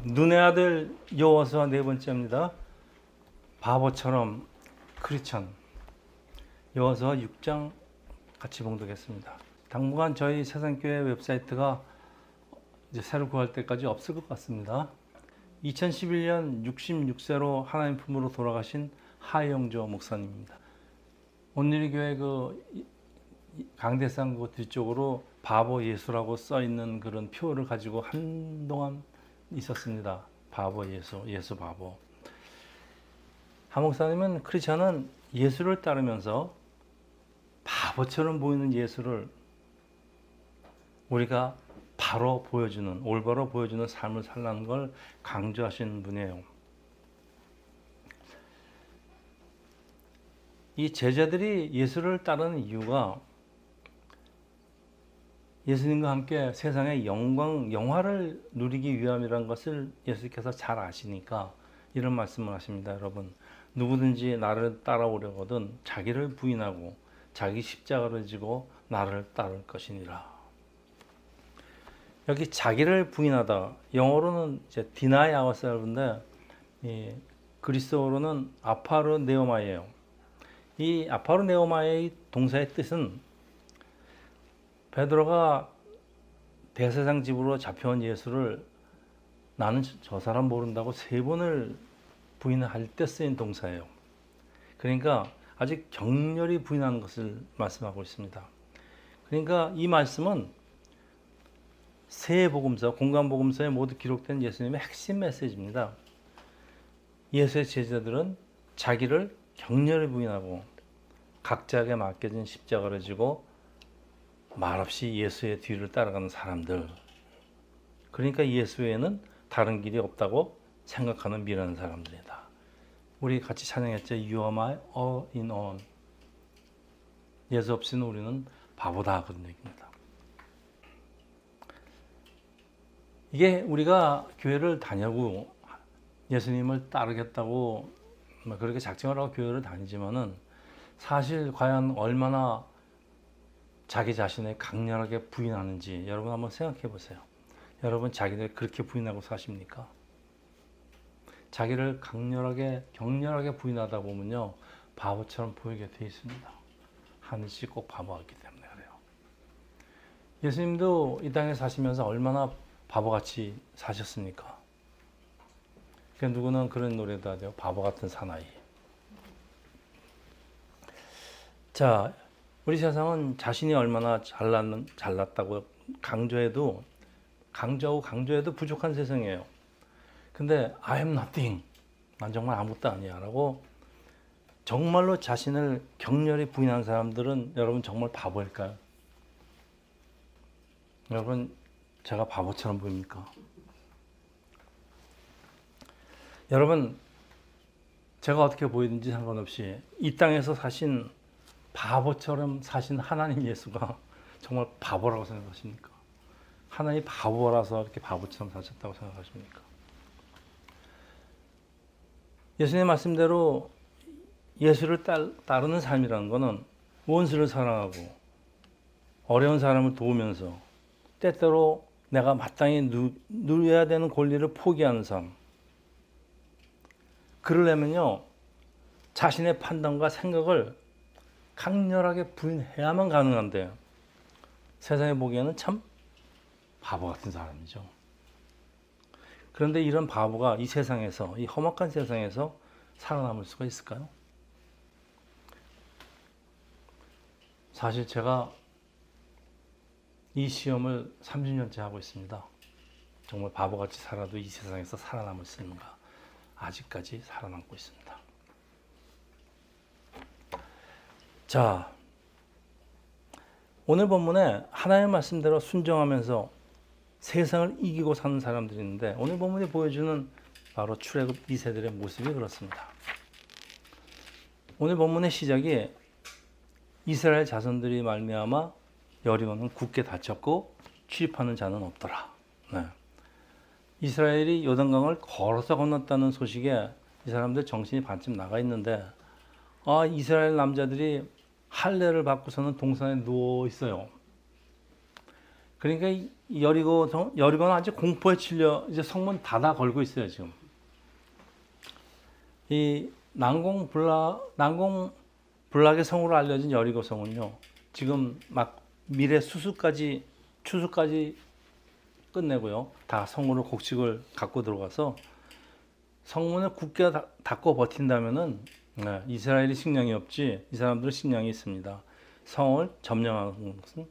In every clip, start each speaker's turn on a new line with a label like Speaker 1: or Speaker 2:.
Speaker 1: 눈의 아들 여호와서 네 번째입니다. 바보처럼 크리스천. 여호와서 6장 같이 봉독했습니다. 당분간 저희 세상교회 웹사이트가 이제 새로 구할 때까지 없을 것 같습니다. 2011년 66세로 하나님 품으로 돌아가신 하영조 목사님입니다. 온누리교회 강대상 뒤쪽으로 바보 예수라고 써 있는 그런 표를 가지고 한동안 있었습니다. 바보 예수, 예수 바보. 하 목사님은 크리스천은 예수를 따르면서 바보처럼 보이는 예수를 우리가 바로 보여주는, 올바로 보여주는 삶을 살라는 걸 강조하시는 분이에요. 이 제자들이 예수를 따르는 이유가 예수님과 함께 세상의 영화를 누리기 위함이라는 것을 예수께서 잘 아시니까 이런 말씀을 하십니다. 여러분, 누구든지 나를 따라오려거든 자기를 부인하고 자기 십자가를 지고 나를 따를 것이니라. 여기 자기를 부인하다, 영어로는 이제 deny ourselves인데 그리스어로는 아파르네오마예요. 이 아파르네오마의 동사의 뜻은 베드로가 대제사장 집으로 잡혀온 예수를 나는 저 사람 모른다고 3번을 부인할 때 쓰인 동사예요. 그러니까 아직 격렬히 부인하는 것을 말씀하고 있습니다. 그러니까 이 말씀은 세 복음서, 공간복음서에 모두 기록된 예수님의 핵심 메시지입니다. 예수의 제자들은 자기를 격렬히 부인하고 각자에게 맡겨진 십자가를 지고 말없이 예수의 뒤를 따라가는 사람들. 그러니까 예수 외에는 다른 길이 없다고 생각하는 미련한 사람들이다. 우리 같이 찬양했죠. You are my all in all. 예수 없이는 우리는 바보다. 그런 얘기입니다. 이게 우리가 교회를 다니고 예수님을 따르겠다고 그렇게 작정을 하고 교회를 다니지만은 사실 과연 얼마나 자기 자신을 강렬하게 부인하는지 여러분 한번 생각해 보세요. 여러분 자기를 그렇게 부인하고 사십니까? 자기를 격렬하게 부인하다 보면요 바보처럼 보이게 되어 있습니다. 하늘씨 꼭 바보였기 때문에 그래요. 예수님도 이 땅에 사시면서 얼마나 바보같이 사셨습니까? 그러니까 누구는 그런 노래도 하죠. 바보 같은 사나이. 자, 우리 세상은 자신이 얼마나 잘났다고 강조해도 부족한 세상이에요. 근데 I am nothing. 난 정말 아무것도 아니야 라고 정말로 자신을 격렬히 부인한 사람들은 여러분 정말 바보일까요? 여러분 제가 바보처럼 보입니까? 여러분 제가 어떻게 보이든지 상관없이 이 땅에서 사신 바보처럼 사신 하나님 예수가 정말 바보라고 생각하십니까? 하나님이 바보라서 이렇게 바보처럼 사셨다고 생각하십니까? 예수님 말씀대로 예수를 따르는 삶이라는 것은 원수를 사랑하고 어려운 사람을 도우면서 때때로 내가 마땅히 누려야 되는 권리를 포기하는 삶. 그러려면요 자신의 판단과 생각을 강렬하게 부인해야만 가능한데 세상에 보기에는 참 바보 같은 사람이죠. 그런데 이런 바보가 이 세상에서, 이 험악한 세상에서 살아남을 수가 있을까요? 사실 제가 이 시험을 30년째 하고 있습니다. 정말 바보같이 살아도 이 세상에서 살아남을 수 있는가? 아직까지 살아남고 있습니다. 자, 오늘 본문에 하나님의 말씀대로 순종하면서 세상을 이기고 사는 사람들이 있는데 오늘 본문이 보여주는 바로 출애굽 2세들의 모습이 그렇습니다. 오늘 본문의 시작이 이스라엘 자손들이 말미암아 여리고는 굳게 닫혔고 출입하는 자는 없더라. 네. 이스라엘이 요단강을 걸어서 건넜다는 소식에 이 사람들 정신이 반쯤 나가 있는데 이스라엘 남자들이 할례를 받고서는 동산에 누워 있어요. 그러니까 여리고는 아직 공포에 질려 이제 성문 닫아 걸고 있어요 지금. 이 난공불락의 성으로 알려진 여리고 성은요. 지금 막 미래 추수까지 끝내고요. 다 성으로 곡식을 갖고 들어가서 성문을 굳게 닫고 버틴다면은 이스라엘이 식량이 없지 이 사람들은 식량이 있습니다. 성을 점령하는 것은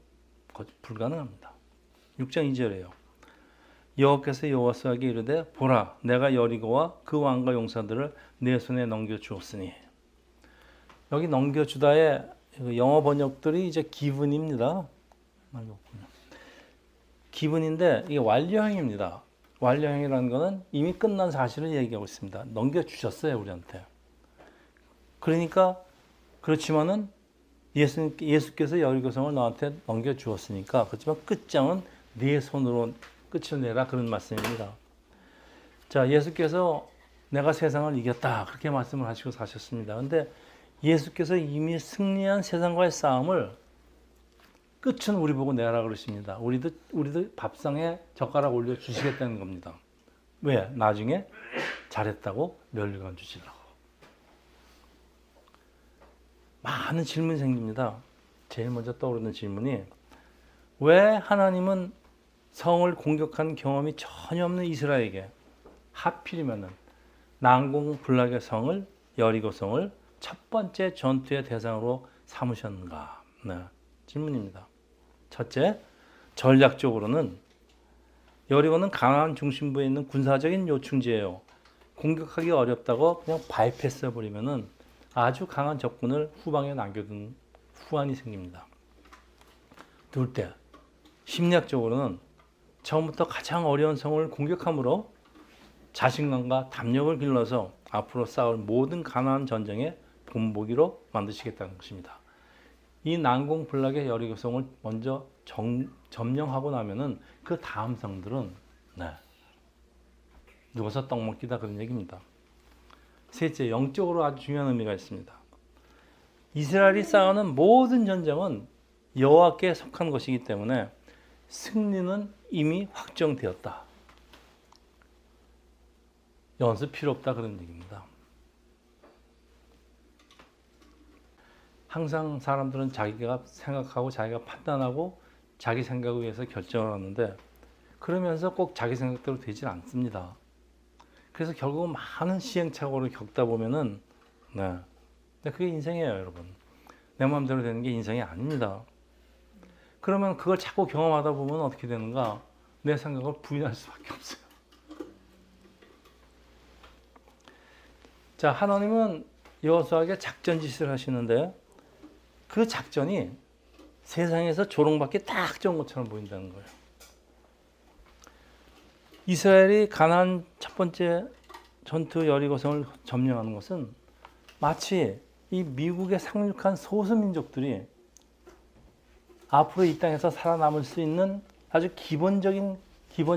Speaker 1: 불가능합니다. 6장 2절에요. 여호와께서 여호수아에게 이르되 보라 내가 여리고와 그 왕과 용사들을 내 손에 넘겨주었으니 여기 넘겨주다의 영어 번역들이 이제 기분입니다. 기분인데 이게 완료형입니다. 완료형이라는 것은 이미 끝난 사실을 얘기하고 있습니다. 넘겨주셨어요 우리한테. 그러니까 그렇지만은 예수께서 여리고성을 너한테 넘겨주었으니까 그렇지만 끝장은 네 손으로 끝을 내라 그런 말씀입니다. 자, 예수께서 내가 세상을 이겼다 그렇게 말씀을 하시고 사셨습니다. 그런데 예수께서 이미 승리한 세상과의 싸움을 끝은 우리 보고 내라 그러십니다. 우리도 밥상에 젓가락 올려 주시겠다는 겁니다. 왜? 나중에 잘했다고 면류관 주시라고. 많은 질문이 생깁니다. 제일 먼저 떠오르는 질문이 왜 하나님은 성을 공격한 경험이 전혀 없는 이스라엘에게 하필이면은 난공불락의 성을 여리고 성을 첫 번째 전투의 대상으로 삼으셨는가? 네, 질문입니다. 첫째, 전략적으로는 여리고는 가나안 중심부에 있는 군사적인 요충지예요. 공격하기 어렵다고 그냥 바이패스 해버리면은 아주 강한 적군을 후방에 남겨둔 후환이 생깁니다. 둘째, 심리학적으로는 처음부터 가장 어려운 성을 공격함으로 자신감과 담력을 길러서 앞으로 싸울 모든 가나안 전쟁의 본보기로 만드시겠다는 것입니다. 이 난공불락의 여리고 성을 먼저 점령하고 나면은 그 다음 성들은 누워서 떡 먹기다 그런 얘기입니다. 셋째, 영적으로 아주 중요한 의미가 있습니다. 이스라엘이 싸우는 모든 전쟁은 여호와께 속한 것이기 때문에 승리는 이미 확정되었다. 연습 필요 없다 그런 얘기입니다. 항상 사람들은 자기가 생각하고 자기가 판단하고 자기 생각에 의해서 결정을 하는데 그러면서 꼭 자기 생각대로 되질 않습니다. 그래서 결국 많은 시행착오를 겪다 보면은 근데 그게 인생이에요, 여러분. 내 마음대로 되는 게 인생이 아닙니다. 그러면 그걸 자꾸 경험하다 보면 어떻게 되는가? 내 생각을 부인할 수밖에 없어요. 자, 하나님은 여호수아에게 작전 지시를 하시는데 그 작전이 세상에서 조롱받기 딱 좋은 것처럼 보인다는 거예요. 이스라엘이 가나안 첫 번째 전투 여리고성을 점령하는 것은 마치 이 미국에 상륙한 소수민족들이 앞으로 이 땅에서 살아남을 수 있는 아주 기본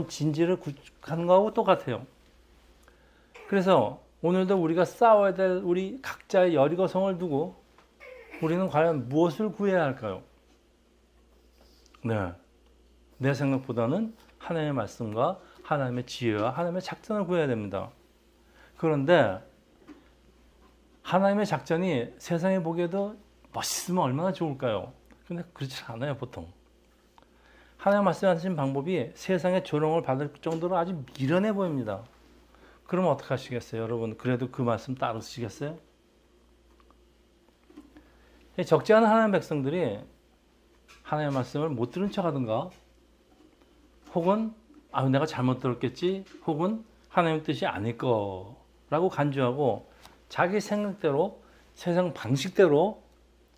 Speaker 1: 진지를 구축하는 거하고 똑같아요. 그래서 오늘도 우리가 싸워야 될 우리 각자의 여리고성을 두고 우리는 과연 무엇을 구해야 할까요? 내 생각보다는 하나님의 말씀과 하나님의 지혜와 하나님의 작전을 구해야 됩니다. 그런데 하나님의 작전이 세상에 보기에도 멋있으면 얼마나 좋을까요? 근데 그렇지 않아요, 보통. 하나님 말씀하신 방법이 세상의 조롱을 받을 정도로 아주 미련해 보입니다. 그러면 어떻게 하시겠어요? 여러분, 그래도 그 말씀 따로 쓰시겠어요? 적지 않은 하나님의 백성들이 하나님의 말씀을 못 들은 척 하든가 혹은 내가 잘못 들었겠지 혹은 하나님의 뜻이 아닐 거라고 간주하고 자기 생각대로 세상 방식대로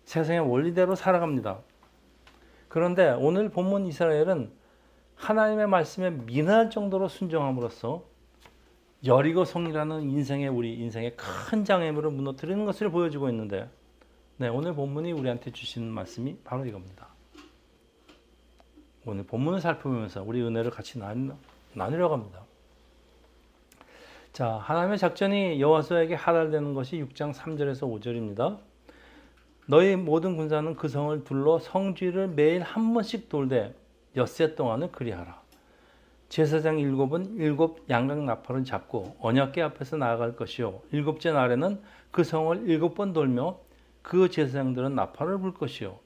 Speaker 1: 세상의 원리대로 살아갑니다. 그런데 오늘 본문 이스라엘은 하나님의 말씀에 미안할 정도로 순종함으로써 여리고성이라는 우리 인생의 큰 장애물을 무너뜨리는 것을 보여주고 있는데 오늘 본문이 우리한테 주시는 말씀이 바로 이겁니다. 오늘 본문을 살펴보면서 우리 은혜를 같이 나누려고 합니다. 자, 하나님의 작전이 여호수아에게 하달되는 것이 6장 3절에서 5절입니다. 너희 모든 군사는 그 성을 둘러 성주를 매일 한 번씩 돌되 엿새 동안은 그리하라. 제사장 7은 7 양각 나팔을 잡고 언약궤 앞에서 나아갈 것이요 일곱째 날에는 그 성을 7번 돌며 그 제사장들은 나팔을 불 것이요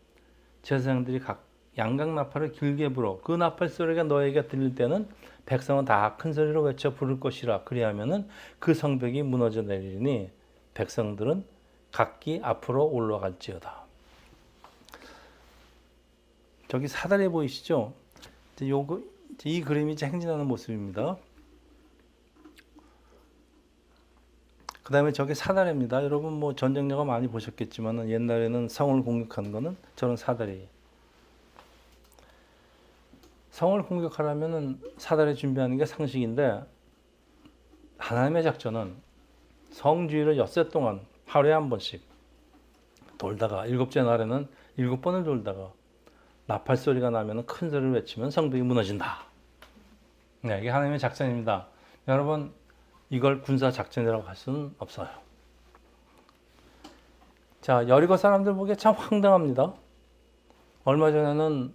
Speaker 1: 제사장들이 각 양각 나팔을 길게 불어 그 나팔 소리가 너에게 들릴 때는 백성은 다 큰 소리로 외쳐 부를 것이라. 그리하면은 그 성벽이 무너져 내리니 백성들은 각기 앞으로 올라갈지어다. 저기 사다리 보이시죠? 이 그림이 행진하는 모습입니다. 그 다음에 저게 사다리입니다. 여러분 뭐 전쟁 영화 많이 보셨겠지만 옛날에는 성을 공격하는 거는 저런 사다리. 성을 공격하려면 사다리 준비하는 게 상식인데 하나님의 작전은 성 주위를 엿새 동안 하루에 한 번씩 돌다가 일곱째 날에는 7번을 돌다가 나팔 소리가 나면 큰 소리를 외치면 성벽이 무너진다. 네, 이게 하나님의 작전입니다. 여러분 이걸 군사 작전이라고 할 수는 없어요. 자, 여리고 사람들 보기에 참 황당합니다. 얼마 전에는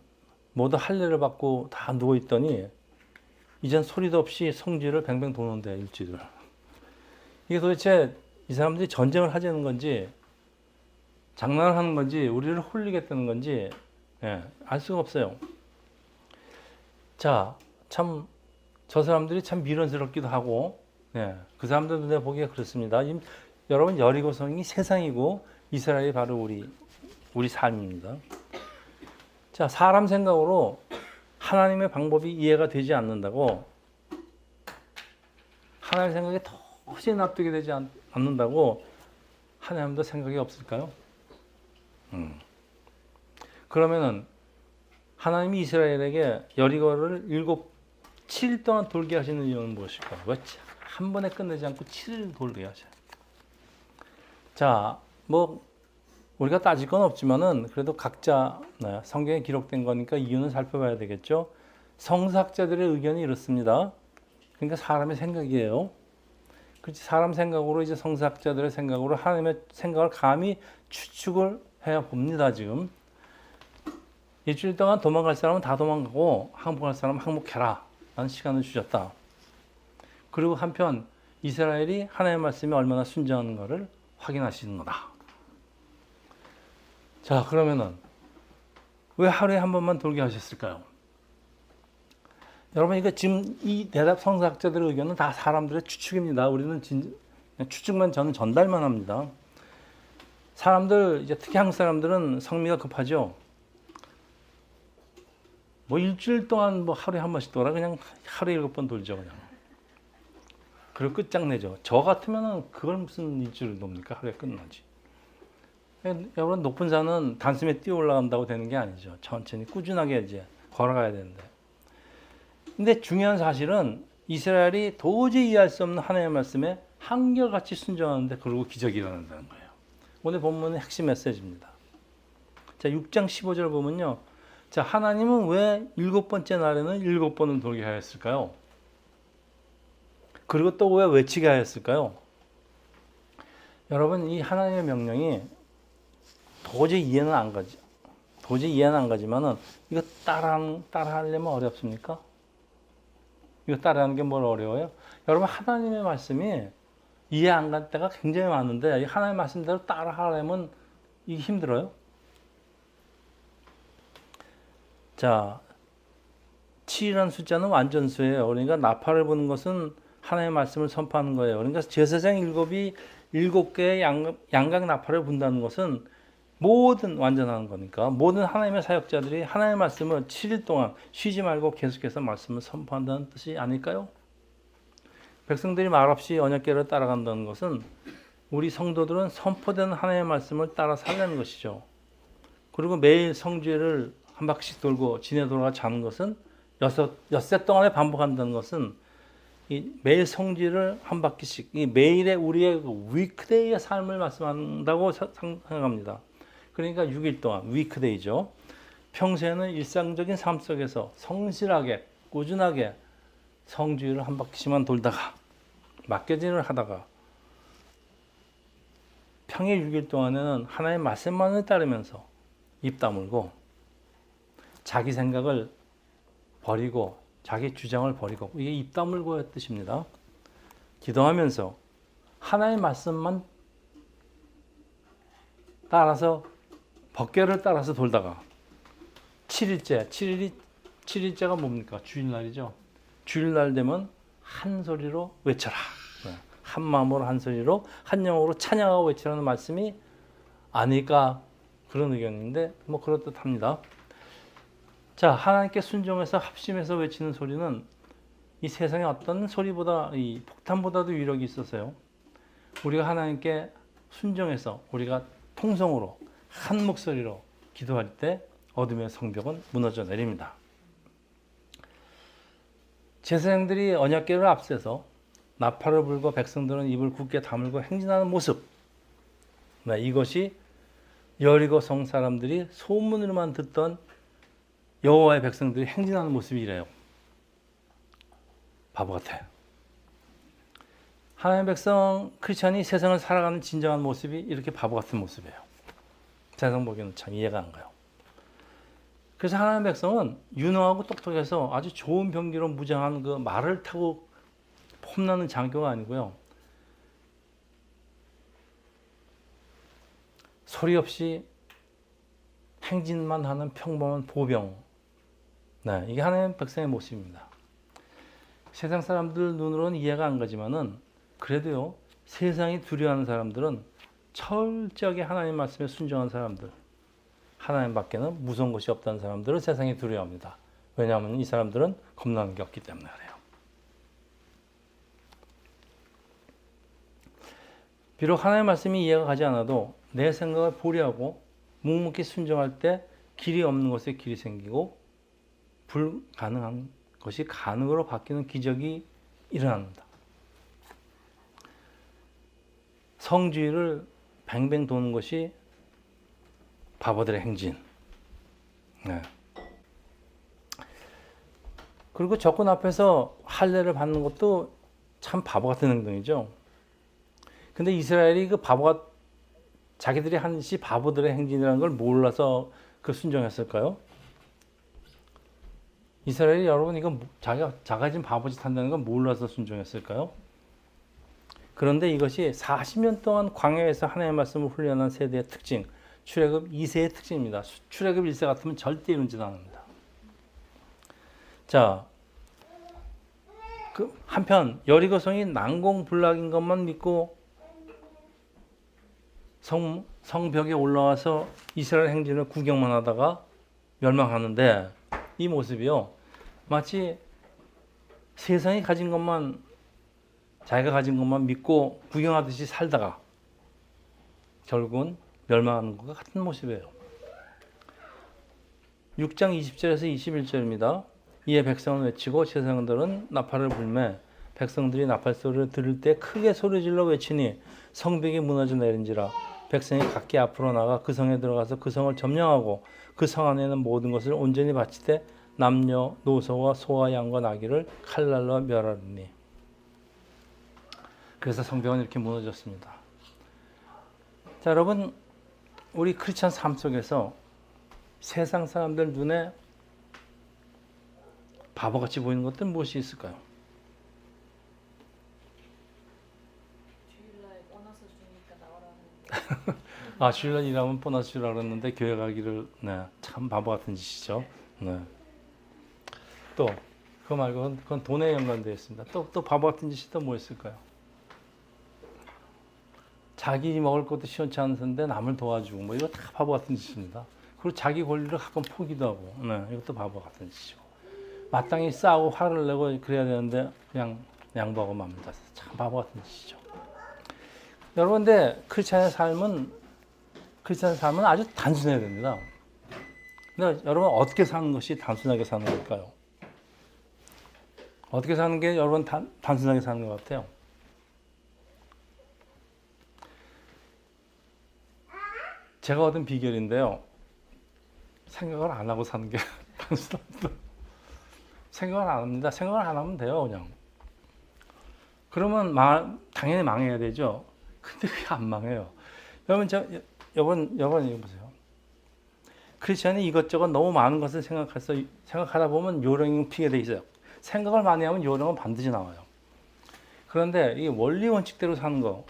Speaker 1: 모두 할례를 받고 다 누워 있더니 이젠 소리도 없이 성지를 뱅뱅 도는데 일주일. 이게 도대체 이 사람들이 전쟁을 하자는 건지 장난을 하는 건지 우리를 홀리겠다는 건지 알 수가 없어요. 자, 참 저 사람들이 참 미련스럽기도 하고 그 사람들 눈에 보기에 그렇습니다. 여러분 여리고성이 세상이고 이스라엘이 바로 우리 삶입니다. 자, 사람 생각으로 하나님의 방법이 이해가 되지 않는다고 하나님의 생각에 도저히 납득이 되지 않는다고 하나님도 생각이 없을까요? 그러면은 하나님이 이스라엘에게 여리고를 7일 동안 돌게 하시는 이유는 무엇일까요? 왜 한 번에 끝내지 않고 7일 돌게 하셔요? 자, 뭐 우리가 따질 건 없지만은 그래도 각자 성경에 기록된 거니까 이유는 살펴봐야 되겠죠. 성사학자들의 의견이 이렇습니다. 그러니까 사람의 생각이에요. 그렇지, 사람 생각으로 이제 성사학자들의 생각으로 하나님의 생각을 감히 추측을 해야 봅니다. 지금 일주일 동안 도망갈 사람은 다 도망가고 항복할 사람은 항복해라 라는 시간을 주셨다. 그리고 한편 이스라엘이 하나님의 말씀에 얼마나 순종하는가를 확인하시는 거다. 자, 그러면은 왜 하루에 한 번만 돌게 하셨을까요? 여러분, 이거 지금 이 대답 성사학자들의 의견은 다 사람들의 추측입니다. 우리는 추측만 저는 전달만 합니다. 사람들, 이제 특히 한국 사람들은 성미가 급하죠. 뭐 일주일 동안 뭐 하루에 한 번씩 돌아 그냥 하루에 7번 돌죠 그냥. 그리고 끝장내죠. 저 같으면은 그걸 무슨 일주일 돕니까? 하루에 끝나지. 여러분 높은 산은 단숨에 뛰어 올라간다고 되는 게 아니죠. 천천히 꾸준하게 이제 걸어가야 되는데. 근데 중요한 사실은 이스라엘이 도저히 이해할 수 없는 하나님의 말씀에 한결같이 순종하는데 그러고 기적이 일어난다는 거예요. 오늘 본문의 핵심 메시지입니다. 자, 6장 15절 보면요. 자, 하나님은 왜 7번째 날에는 7번을 돌게 하였을까요? 그리고 또 왜 외치게 하였을까요? 여러분, 이 하나님의 명령이 도저히 이해는 안 가지. 도저히 이해는 안 가지만은 이거 따라하려면 어렵습니까? 이거 따라하는 게 뭘 어려워요? 여러분, 하나님의 말씀이 이해 안 갈 때가 굉장히 많은데 하나님의 말씀대로 따라하려면 이게 힘들어요? 자, 7이라는 숫자는 완전수예요. 그러니까 나팔을 부는 것은 하나님의 말씀을 선포하는 거예요. 그러니까 제사장 7이 7개의 양각 나팔을 분다는 것은 모든 완전하는 거니까 모든 하나님의 사역자들이 하나님의 말씀을 7일 동안 쉬지 말고 계속해서 말씀을 선포한다는 뜻이 아닐까요? 백성들이 말없이 언약궤를 따라간다는 것은 우리 성도들은 선포되는 하나님의 말씀을 따라 살려는 것이죠. 그리고 매일 성죄를 한 바퀴씩 돌고 지내 돌아가 자는 것은 엿새 동안에 반복한다는 것은 이 매일 성지를 한 바퀴씩 이 매일의 우리의 위크데이의 삶을 말씀한다고 생각합니다. 그러니까 6일 동안 위크데이죠. 평소에는 일상적인 삶 속에서 성실하게 꾸준하게 성주를 한 바퀴씩만 돌다가 맡겨진을 하다가 평일 6일 동안에는 하나님의 말씀만을 따르면서 입 다물고 자기 생각을 버리고 자기 주장을 버리고 이게 입 다물고의 뜻입니다. 기도하면서 하나의 말씀만 따라서 법궤를 따라서 돌다가 7일째가 뭡니까? 주일날이죠. 주일날 되면 한 소리로 외쳐라. 한 마음으로 한 소리로 한 영으로 찬양하고 외치라는 말씀이 아닐까 그런 의견인데 뭐 그렇듯합니다. 자, 하나님께 순종해서 합심해서 외치는 소리는 이 세상의 어떤 소리보다 이 폭탄보다도 위력이 있어서요. 우리가 하나님께 순종해서 우리가 통성으로 한 목소리로 기도할 때 어둠의 성벽은 무너져 내립니다. 제사장들이 언약궤를 앞세서 나팔을 불고 백성들은 입을 굳게 다물고 행진하는 모습. 네, 이것이 여리고 성 사람들이 소문으로만 듣던 여호와의 백성들이 행진하는 모습이래요. 바보 같아요. 하나님의 백성 크리스찬이 세상을 살아가는 진정한 모습이 이렇게 바보 같은 모습이에요. 세상 보기에는 참 이해가 안 가요. 그래서 하나님의 백성은 유능하고 똑똑해서 아주 좋은 병기로 무장한 그 말을 타고 폼나는 장교가 아니고요. 소리 없이 행진만 하는 평범한 보병. 네, 이게 하나님의 백성의 모습입니다. 세상 사람들 눈으로는 이해가 안 가지만은 그래도요, 세상이 두려워하는 사람들은 철저하게 하나님 말씀에 순종한 사람들, 하나님 밖에는 무서운 것이 없다는 사람들을 세상이 두려워합니다. 왜냐하면 이 사람들은 겁나는 게 없기 때문에 그래요. 비록 하나님의 말씀이 이해가 가지 않아도 내 생각을 보류하고 묵묵히 순종할 때 길이 없는 것에 길이 생기고 불가능한 것이 가능으로 바뀌는 기적이 일어납니다. 성주의를 뱅뱅 도는 것이 바보들의 행진. 네. 그리고 적군 앞에서 할례를 받는 것도 참 바보 같은 행동이죠. 근데 이스라엘이 그 바보가 자기들이 한 짓이 바보들의 행진이라는 걸 몰라서 그 순종했을까요? 이스라엘이 여러분 이거 자기가 지금 바보짓 한다는 걸 몰라서 순종했을까요? 그런데 이것이 40년 동안 광야에서 하나님의 말씀을 훈련한 세대의 특징, 출애굽 2세의 특징입니다. 출애굽 1세 같으면 절대 이런 짓 안 합니다. 자, 그 한편 여리고성이 난공불락인 것만 믿고 성벽에 올라와서 이스라엘 행진을 구경만 하다가 멸망하는데 이 모습이요. 마치 세상이 가진 것만 자기가 가진 것만 믿고 구경하듯이 살다가 결국은 멸망하는 것과 같은 모습이에요. 6장 20절에서 21절입니다. 이에 백성은 외치고 제사장들은 나팔을 불매 백성들이 나팔 소리를 들을 때 크게 소리질러 외치니 성벽이 무너져 내린지라 백성이 각기 앞으로 나가 그 성에 들어가서 그 성을 점령하고 그 성 안에 있는 모든 것을 온전히 바치되 남녀 노소와 소와 양과 나귀를 칼날로 멸하리니. 그래서 성벽은 이렇게 무너졌습니다. 자, 여러분, 우리 크리스찬 삶 속에서 세상 사람들 눈에 바보같이 보이는 것들은 무엇이 있을까요?
Speaker 2: 주일날 보너스 주니까 나오라는.
Speaker 1: 아, 주일날 일하면 보너스 주라 그랬는데 교회 가기를, 네, 참 바보 같은 짓이죠. 네. 또 그거 말고 그건 돈에 연관되어 있습니다. 또 바보 같은 짓이 또 뭐 있을까요? 자기 먹을 것도 시원치 않은데 남을 도와주고 뭐 이거 다 바보 같은 짓입니다. 그리고 자기 권리를 가끔 포기도 하고, 네, 이것도 바보 같은 짓이고. 마땅히 싸우고 화를 내고 그래야 되는데 그냥 양보하고 맙니다. 참 바보 같은 짓이죠. 여러분, 근데 크리스찬의 삶은 아주 단순해야 됩니다. 근데 여러분, 어떻게 사는 것이 단순하게 사는 걸까요? 어떻게 사는 게 여러분 단순하게 사는 것 같아요? 제가 얻은 비결인데요. 생각을 안 하고 사는 게 단순합니다. 생각을 안 합니다. 생각을 안 하면 돼요, 그냥. 그러면 당연히 망해야 되죠. 근데 그게 안 망해요. 여러분, 이거 보세요. 크리스천이 이것저것 너무 많은 것을 생각하다 보면 요령이 피게 돼 있어요. 생각을 많이 하면 요령은 반드시 나와요. 그런데 이 원리 원칙대로 사는 거,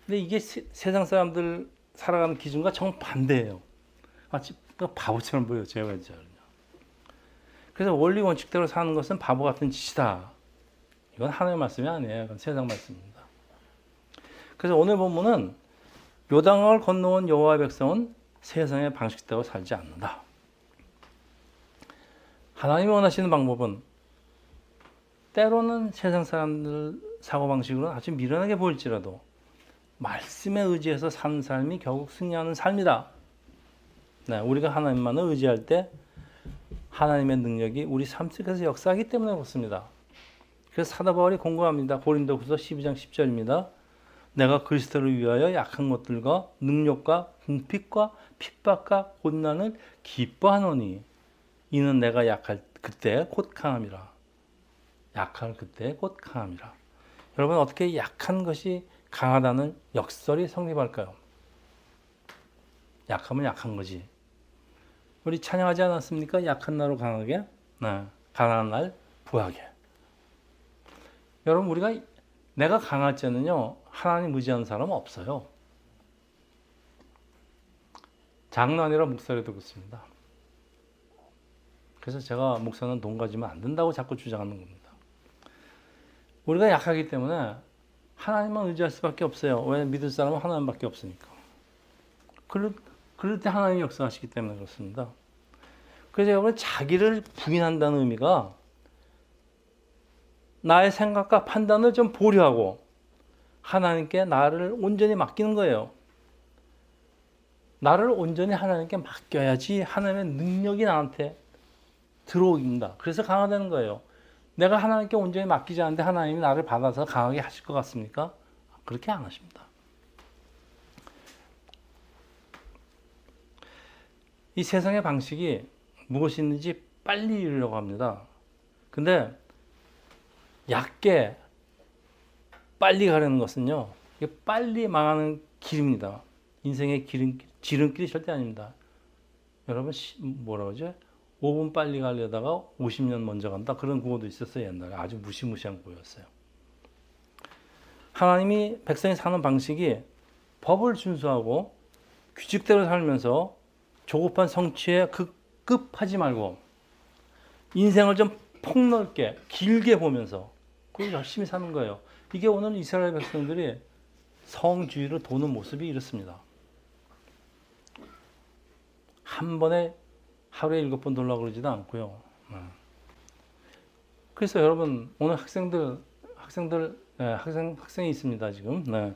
Speaker 1: 근데 이게 세상 사람들 살아가는 기준과 정반대예요. 마치 바보처럼 보여요. 제가 그랬죠. 그래서 원리 원칙대로 사는 것은 바보 같은 짓이다. 이건 하나님의 말씀이 아니에요. 이건 세상 말씀입니다. 그래서 오늘 본문은 요단강을 건너온 여호와의 백성은 세상의 방식대로 살지 않는다. 하나님이 원하시는 방법은 때로는 세상 사람들 사고방식으로는 아주 미련하게 보일지라도 말씀에 의지해서 사는 삶이 결국 승리하는 삶이다. 네, 우리가 하나님만을 의지할 때 하나님의 능력이 우리 삶 속에서 역사하기 때문에 그렇습니다. 그래서 사도 바울이 공고합니다. 고린도후서 12장 10절입니다. 내가 그리스도를 위하여 약한 것들과 능력과 궁핍과 핍박과 고난을 기뻐하노니 이는 내가 약할 그때 곧 강함이라. 약할 그때 곧 강함이라. 여러분 어떻게 약한 것이 강하다는 역설이 성립할까요? 약하면 약한 거지. 우리 찬양하지 않았습니까? 약한 날로 강하게, 네. 가난한 날 부하게. 여러분 우리가 내가 강할 때는요 하나님 의지하는 사람은 없어요. 장난이라 목사를 듣고 있습니다. 그래서 제가 목사는 돈 가지면 안 된다고 자꾸 주장하는 겁니다. 우리가 약하기 때문에 하나님만 의지할 수밖에 없어요. 왜? 믿을 사람은 하나님밖에 없으니까. 그럴 때 하나님이 역사하시기 때문에 그렇습니다. 그래서 여러분 자기를 부인한다는 의미가 나의 생각과 판단을 좀 보류하고 하나님께 나를 온전히 맡기는 거예요. 나를 온전히 하나님께 맡겨야지 하나님의 능력이 나한테 들어옵니다. 그래서 강하다는 거예요. 내가 하나님께 온전히 맡기지 않는데 하나님이 나를 받아서 강하게 하실 것 같습니까? 그렇게 안 하십니다. 이 세상의 방식이 무엇이 있는지 빨리 이루려고 합니다. 근데 얕게 빨리 가려는 것은요, 이게 빨리 망하는 길입니다. 인생의 지름길이 절대 아닙니다. 여러분, 뭐라 그러죠? 5분 빨리 가려다가 50년 먼저 간다. 그런 구호도 있었어요, 옛날에. 아주 무시무시한 구호였어요. 하나님이 백성이 사는 방식이 법을 준수하고 규칙대로 살면서 조급한 성취에 급급하지 말고 인생을 좀 폭넓게 길게 보면서 그걸 열심히 사는 거예요. 이게 오늘 이스라엘 백성들이 성주의를 도는 모습이 이렇습니다. 한 번에 하루에 7번 돌라고 그러지도 않고요. 그래서 여러분 오늘 학생이 있습니다 지금. 네.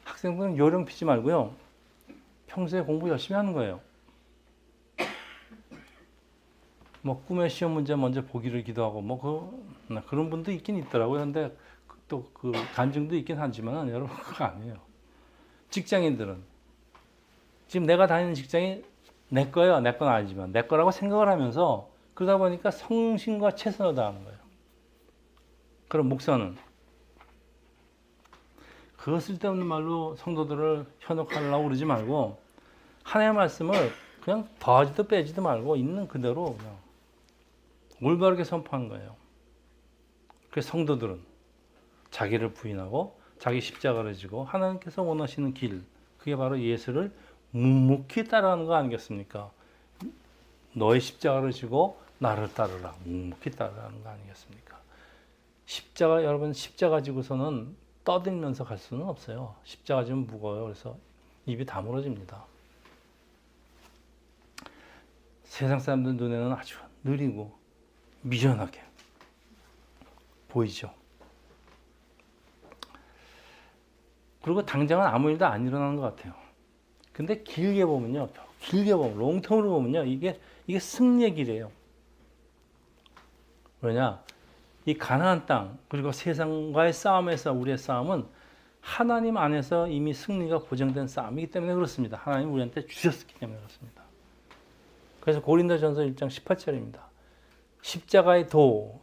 Speaker 1: 학생들은 요령 피지 말고요. 평소에 공부 열심히 하는 거예요. 뭐 꿈의 시험 문제 먼저 보기를 기도하고 그런 분도 있긴 있더라고요. 근데 또 그 간증도 있긴 하지만 여러분 그거 아니에요. 직장인들은 지금 내가 다니는 직장이 내 거예요. 내 건 아니지만 내 거라고 생각을 하면서 그러다 보니까 성심과 최선을 다하는 거예요. 그럼 목사는 그 쓸데없는 말로 성도들을 현혹하려고 그러지 말고 하나님의 말씀을 그냥 더하지도 빼지도 말고 있는 그대로 그냥 올바르게 선포한 거예요. 그래서 성도들은 자기를 부인하고 자기 십자가를 지고 하나님께서 원하시는 길, 그게 바로 예수를 묵묵히 따라가는 거 아니겠습니까? 너의 십자가를 지고 나를 따르라. 묵묵히 따르라는 거 아니겠습니까? 여러분 십자가 지고서는 떠들면서 갈 수는 없어요. 십자가 지면 무거워요. 그래서 입이 다물어집니다. 세상 사람들 눈에는 아주 느리고 미련하게 보이죠. 그리고 당장은 아무 일도 안 일어나는 것 같아요. 근데 길게 보면 롱텀으로 보면요, 이게 승리의 길이에요. 왜냐? 이 가나안 땅 그리고 세상과의 싸움에서 우리의 싸움은 하나님 안에서 이미 승리가 보장된 싸움이기 때문에 그렇습니다. 하나님 우리한테 주셨기 때문에 그렇습니다. 그래서 고린도전서 1장 18절입니다. 십자가의 도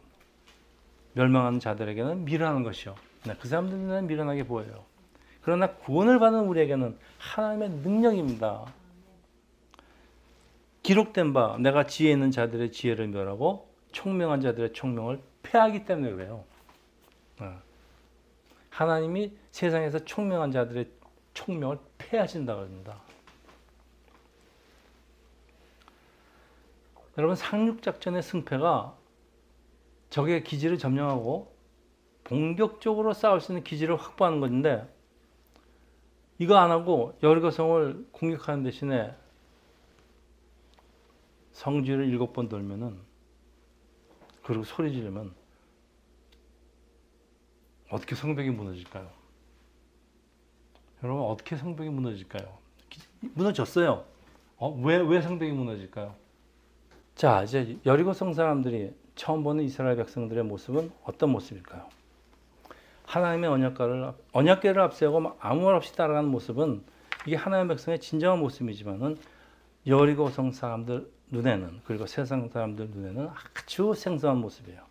Speaker 1: 멸망하는 자들에게는 미련한 것이요. 그 사람들은 미련하게 보여요. 그러나 구원을 받은 우리에게는 하나님의 능력입니다. 기록된 바 내가 지혜 있는 자들의 지혜를 멸하고 총명한 자들의 총명을 패하기 때문에 그래요. 하나님이 세상에서 총명한 자들의 총명을 패하신다 그럽니다. 여러분, 상륙작전의 승패가 적의 기지를 점령하고 본격적으로 싸울 수 있는 기지를 확보하는 건데, 이거 안 하고 여리고성을 공격하는 대신에 성지를 7번 돌면은, 그리고 소리 지르면 어떻게 성벽이 무너질까요? 여러분, 어떻게 성벽이 무너질까요? 무너졌어요. 왜 성벽이 무너질까요? 자, 이제 여리고성 사람들이 처음 보는 이스라엘 백성들의 모습은 어떤 모습일까요? 하나님의 언약궤를 앞세우고 아무 말 없이 따라가는 모습은 이게 하나님의 백성의 진정한 모습이지만은 여리고성 사람들 눈에는, 그리고 세상 사람들 눈에는 아주 생소한 모습이에요.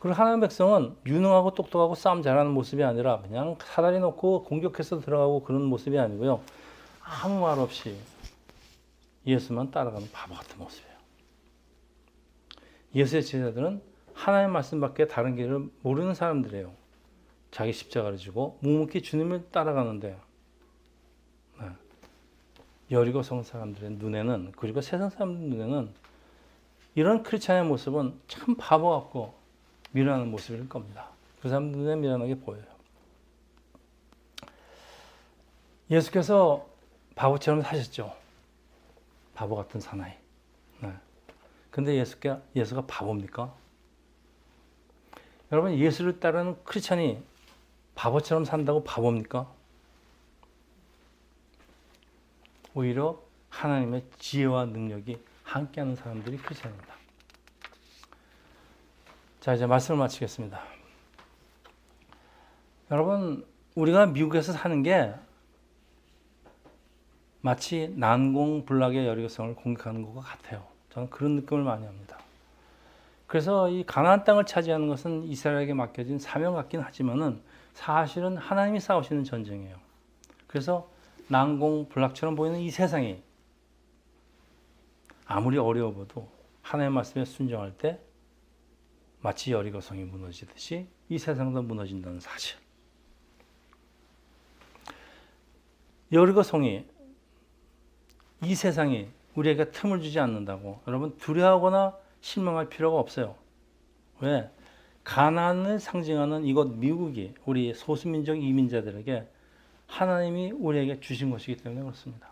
Speaker 1: 그리고 하나님의 백성은 유능하고 똑똑하고 싸움 잘하는 모습이 아니라 그냥 사다리 놓고 공격해서 들어가고 그런 모습이 아니고요. 아무 말 없이 예수만 따라가는 바보 같은 모습이에요. 예수의 제자들은 하나님의 말씀밖에 다른 길을 모르는 사람들이에요. 자기 십자가를 지고 묵묵히 주님을 따라가는데, 여리고성 사람들의 눈에는, 그리고 세상 사람들 눈에는 이런 크리스찬의 모습은 참 바보 같고 미련한 모습일 겁니다. 그 사람 눈에 미련하게 보여요. 예수께서 바보처럼 사셨죠. 바보 같은 사나이. 근데 예수가 바보입니까? 여러분, 예수를 따르는 크리스찬이 바보처럼 산다고 바보입니까? 오히려 하나님의 지혜와 능력이 함께하는 사람들이 크리스찬입니다. 자, 이제 말씀을 마치겠습니다. 여러분, 우리가 미국에서 사는 게 마치 난공불락의 여리고성을 공격하는 것과 같아요. 저는 그런 느낌을 많이 합니다. 그래서 이 가나안 땅을 차지하는 것은 이스라엘에게 맡겨진 사명 같긴 하지만은 사실은 하나님이 싸우시는 전쟁이에요. 그래서 난공불락처럼 보이는 이 세상이 아무리 어려워도 하나님의 말씀에 순종할 때 마치 여리고성이 무너지듯이 이 세상도 무너진다는 사실. 여리고성이, 이 세상이 우리에게 틈을 주지 않는다고 여러분 두려워하거나 실망할 필요가 없어요. 왜? 가나안을 상징하는 이곳 미국이 우리 소수민족 이민자들에게 하나님이 우리에게 주신 것이기 때문에 그렇습니다.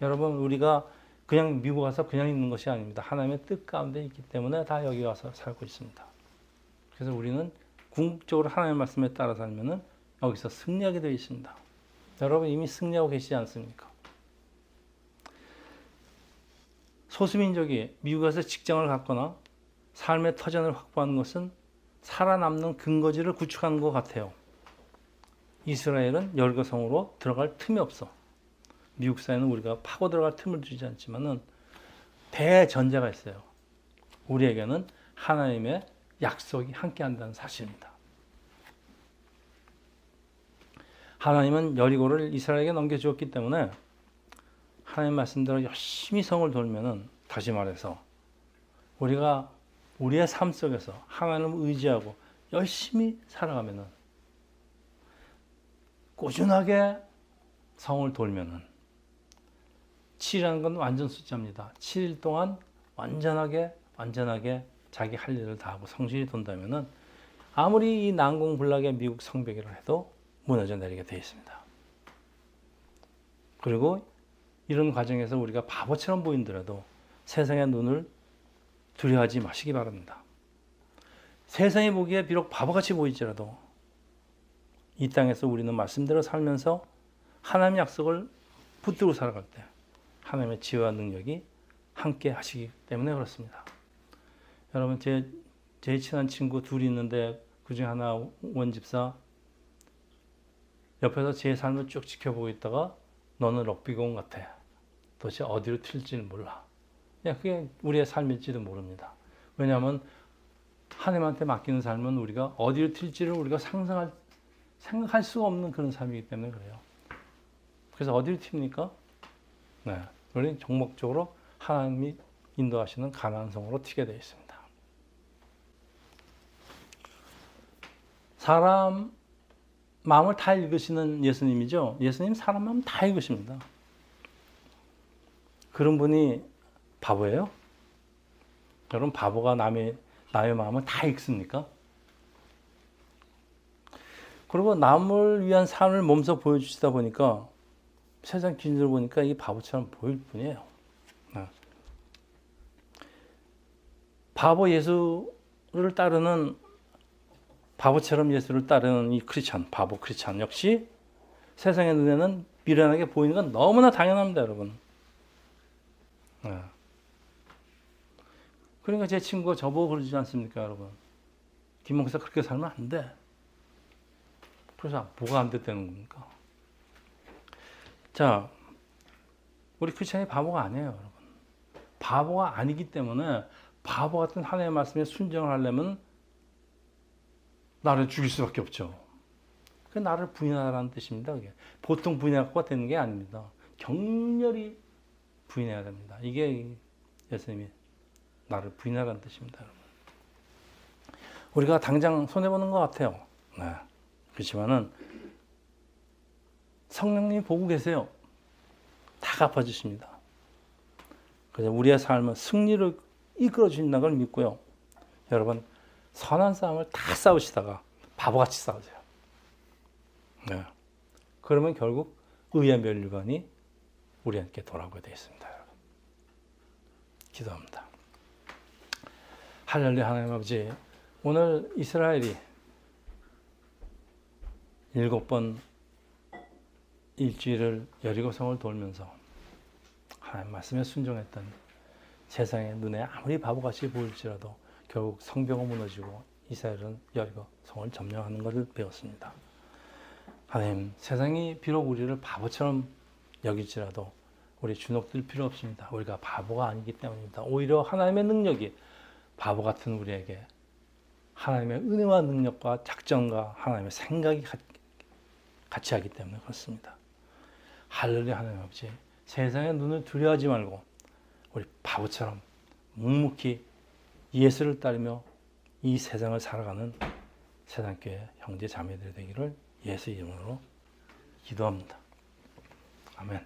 Speaker 1: 여러분, 우리가 그냥 미국 와서 그냥 있는 것이 아닙니다. 하나님의 뜻 가운데 있기 때문에 다 여기 와서 살고 있습니다. 그래서 우리는 궁극적으로 하나님의 말씀에 따라 살면은 여기서 승리하게 되어 있습니다. 여러분, 이미 승리하고 계시지 않습니까? 소수민족이 미국에서 직장을 갖거나 삶의 터전을 확보하는 것은 살아남는 근거지를 구축하는 것 같아요. 이스라엘은 여리고성으로 들어갈 틈이 없어. 미국 사회는 우리가 파고 들어갈 틈을 주지 않지만은 대전제가 있어요. 우리에게는 하나님의 약속이 함께한다는 사실입니다. 하나님은 여리고를 이스라엘에게 넘겨주었기 때문에 하나님 말씀대로 열심히 성을 돌면은, 다시 말해서 우리가 우리의 삶 속에서 하나님을 의지하고 열심히 살아가면은, 꾸준하게 성을 돌면은, 7이라는 건 완전 숫자입니다. 7일 동안 완전하게 자기 할 일을 다 하고 성실히 돈다면은 아무리 이 난공불락의 미국 성벽이라 해도 무너져 내리게 되어 있습니다. 그리고 이런 과정에서 우리가 바보처럼 보인더라도 세상의 눈을 두려워하지 마시기 바랍니다. 세상이 보기에 비록 바보같이 보이지라도 이 땅에서 우리는 말씀대로 살면서 하나님의 약속을 붙들고 살아갈 때 하나님의 지혜와 능력이 함께 하시기 때문에 그렇습니다. 여러분, 제 친한 친구 둘이 있는데 그중 하나 원집사, 옆에서 제 삶을 쭉 지켜보고 있다가 너는 럭비공 같아. 도대체 어디로 튈지는 몰라. 그냥 그게 우리의 삶일지도 모릅니다. 왜냐하면 하나님한테 맡기는 삶은 우리가 어디로 튈지를 우리가 생각할 수가 없는 그런 삶이기 때문에 그래요. 그래서 어디로 튑니까? 우리는 종목적으로 하나님이 인도하시는 가나안 성으로 튀게 되어 있습니다. 사람 마음을 다 읽으시는 예수님이죠. 예수님 사람 마음 다 읽으십니다. 그런 분이 바보예요? 여러분 바보가 남의 마음을 다 읽습니까? 그리고 남을 위한 삶을 몸소 보여주시다 보니까 세상 기준으로 보니까 이게 바보처럼 보일 뿐이에요. 바보 예수를 따르는 바보처럼 예수를 따르는 이 크리스찬, 바보 크리스찬 역시 세상의 눈에는 미련하게 보이는 건 너무나 당연합니다, 여러분. 그러니까 제 친구가 저보고 그러지 않습니까, 여러분? 김 목사 그렇게 살면 안 돼. 그래서 뭐가 안 됐다는 겁니까? 자, 우리 크리스찬이 바보가 아니에요, 여러분. 바보가 아니기 때문에 바보 같은 하나님의 말씀에 순종을 하려면 나를 죽일 수밖에 없죠. 그 나를 부인하라는 뜻입니다. 그게. 보통 부인하고가 되는 게 아닙니다. 격렬히 부인해야 됩니다. 이게 예수님이 나를 부인하라는 뜻입니다. 여러분. 우리가 당장 손해보는 것 같아요. 네. 그렇지만은 성령님이 보고 계세요. 다 갚아주십니다. 그래서 우리의 삶은 승리를 이끌어 주신다는 걸 믿고요. 여러분 선한 싸움을 다 싸우시다가 바보같이 싸우세요. 네. 그러면 결국 의의 면류관이 우리한테 돌아오게 되어 있습니다. 여러분. 기도합니다. 할렐루야. 하나님 아버지, 오늘 이스라엘이 7번 일주일을 여리고성을 돌면서 하나님 말씀에 순종했던 세상의 눈에 아무리 바보같이 보일지라도 결국 성벽은 무너지고 이스라엘은 여리고성을 점령하는 것을 배웠습니다. 하나님, 세상이 비록 우리를 바보처럼 여길지라도 우리 주눅들 필요 없습니다. 우리가 바보가 아니기 때문입니다. 오히려 하나님의 능력이 바보 같은 우리에게 하나님의 은혜와 능력과 작정과 하나님의 생각이 같이 하기 때문에 그렇습니다. 할렐루야. 하나님 아버지, 세상의 눈을 두려워하지 말고 우리 바보처럼 묵묵히 예수를 따르며 이 세상을 살아가는 세상교회 형제 자매들 되기를 예수 이름으로 기도합니다. 아멘.